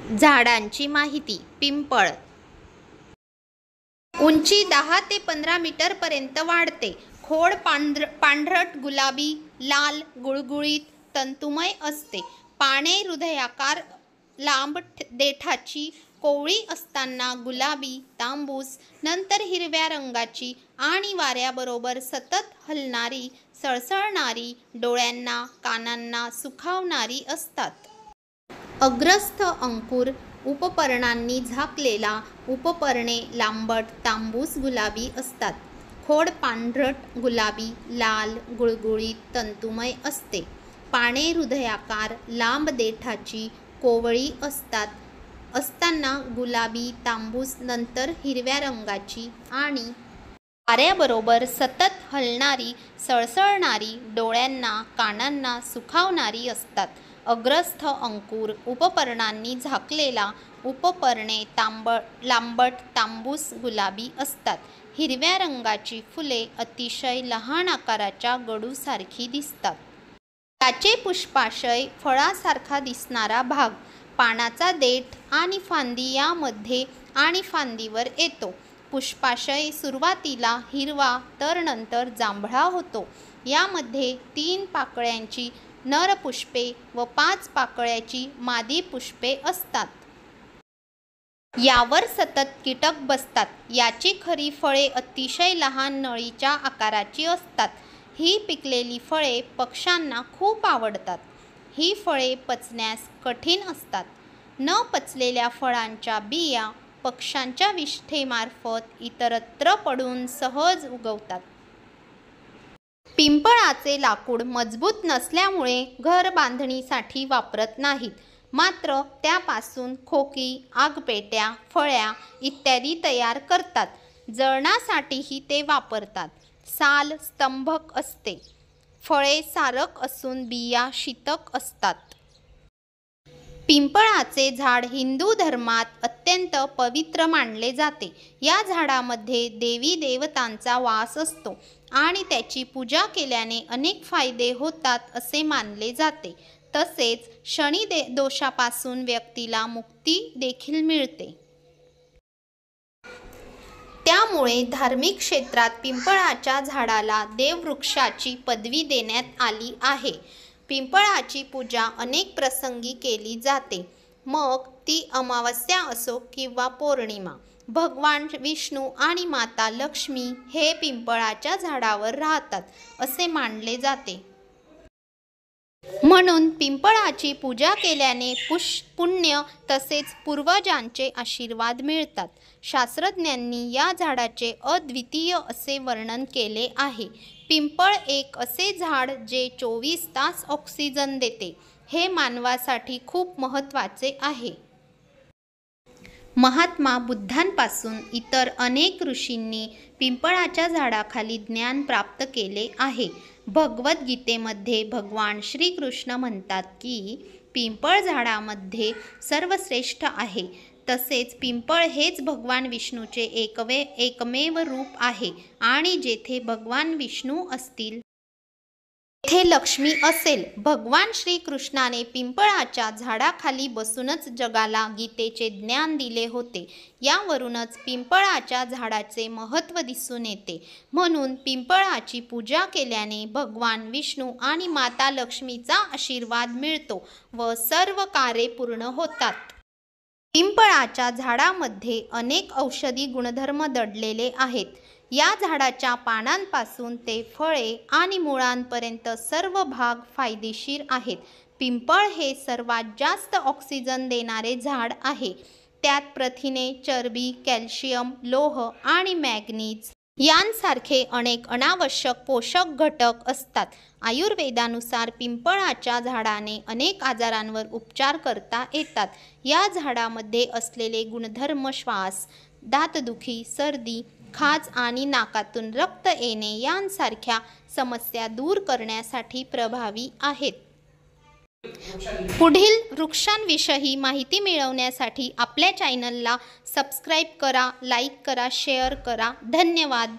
झाडांची माहिती. पिंपळ उंची 10 ते 15 मीटरपर्यंत वाढते. खोड पांढरट गुलाबी, लाल, गुळगुळीत, तंतुमय असते. पाने हृदयाकार, लांब देठाची, कोवळी असताना गुलाबी, तांबूस, नंतर हिरव्या रंगाची आणि वाऱ्याबरोबर सतत हलणारी, सळसळणारी, डोळ्यांना कानांना सुखावणारी असतात. अग्रस्थ अंकुर उपपर्णांनी झाकलेला. उपपर्णे लांबट तांबूस गुलाबी असतात. खोड पांढरट गुलाबी, लाल, गुळगुळीत, तंतुमय असते. पाने हृदयाकार, लांब देठाची, कोवळी असताना गुलाबी, तांबूस, नंतर हिरव्या रंगाची आणि वाऱ्याबरोबर सतत हलणारी, सळसळणारी, डोळ्यांना कानांना सुखावणारी असतात. अग्रस्थ अंकुर उपपर्णांनी झाकलेला. उपपर्णे लांबट तांबूस गुलाबी असतात. हिरव्या रंगाची फुले अतिशय लहान आकाराच्या गडूसारखी दिसतात. याचे पुष्पाशय फळासारखा दिसणारा भाग, पानाचा देठ आणि फांदी यामध्ये आणि फांदीवर येतो. पुष्पाशय सुरुवातीला हिरवा तर नंतर जांभळा होतो. यामध्ये 3 पाकळ्यांची नर पुष्पे व 5 पाकळ्याची मादी पुष्पे असतात. यावर सतत कीटक बसतात. याची खरी फळे अतिशय लहान नळीच्या आकाराची असतात. ही पिकलेली फळे पक्ष्यांना खूप आवडतात. ही फळे पचण्यास कठीण असतात. न पचलेल्या फळांच्या बिया पक्ष्यांच्या विष्ठेमार्फत इतरत्र पडून सहज उगवतात. पिंपळाचे लाकूड मजबूत नसल्यामुळे घर बांधणीसाठी वापरत नाहीत. मात्र त्यापासून खोकी, आगपेट्या, फळ्या इत्यादी तयार करतात. जळणासाठीही ते वापरतात. साल स्तंभक असते. फळे सारक असून बिया शीतक असतात. पिंपळाचे झाड हिंदू धर्मात अत्यंत पवित्र मानले जाते. या झाडामध्ये देवी देवतांचा वास असतो आणि त्याची पूजा केल्याने अनेक फायदे होतात असे मानले जाते. तसेच शनी दोषापासून व्यक्तीला मुक्ती देखील मिळते. त्यामुळे धार्मिक क्षेत्रात पिंपळाच्या झाडाला देववृक्षाची पदवी देण्यात आली आहे. पिंपळाची पूजा अनेक प्रसंगी केली जाते. मग ती अमावस्या असो किंवा पौर्णिमा. भगवान विष्णू आणि माता लक्ष्मी हे पिंपळाच्या झाडावर राहतात असे मानले जाते. म्हणून पिंपळाची पूजा केल्याने पुण्य तसेच पूर्वजांचे आशीर्वाद मिळतात. शास्त्रज्ञांनी या झाडाचे अद्वितीय असे वर्णन केले आहे. पिंपळ एक असे झाड जे 24 तास ऑक्सिजन देते. हे मानवासाठी खूप महत्त्वाचे आहे. महात्मा बुद्धांपासून इतर अनेक ऋषींनी पिंपळाच्या झाडाखाली ज्ञान प्राप्त केले आहे. भगवद्गीतेमध्ये भगवान श्रीकृष्ण म्हणतात की पिंपळ झाडामध्ये सर्वश्रेष्ठ आहे. तसेच पिंपळ हेच भगवान विष्णूचे एकमेव रूप आहे आणि जेथे भगवान विष्णू असतील तेथे लक्ष्मी असेल. भगवान श्रीकृष्णाने पिंपळाच्या झाडाखाली बसूनच जगाला गीतेचे ज्ञान दिले होते. यावरूनच पिंपळाच्या झाडाचे महत्त्व दिसून येते. म्हणून पिंपळाची पूजा केल्याने भगवान विष्णू आणि माता लक्ष्मीचा आशीर्वाद मिळतो व सर्व कार्ये पूर्ण होतात. पिंपळाच्या झाडामध्ये अनेक औषधी गुणधर्म दडलेले आहेत. या झाडाच्या पानांपासून ते फळे आणि मुळांपर्यंत सर्व भाग फायदेशीर आहेत. पिंपळ हे सर्वात जास्त ऑक्सिजन देणारे झाड आहे. त्यात प्रथिने, चरबी, कॅल्शियम, लोह आणि मॅंगनीज यांसारखे अनेक अनावश्यक पोषक घटक असतात. आयुर्वेदानुसार पिंपळाच्या झाडाने अनेक आजारांवर उपचार करता येतात. या झाडामध्ये असलेले गुणधर्म श्वास, दातदुखी, सर्दी, खाज आणि नाकातून रक्त येणे यांसारख्या समस्या दूर करण्यासाठी प्रभावी आहेत. पुढील वृक्षांविषयी माहिती मिळवण्यासाठी आपल्या चॅनलला सबस्क्राईब करा, लाईक करा, शेअर करा. धन्यवाद.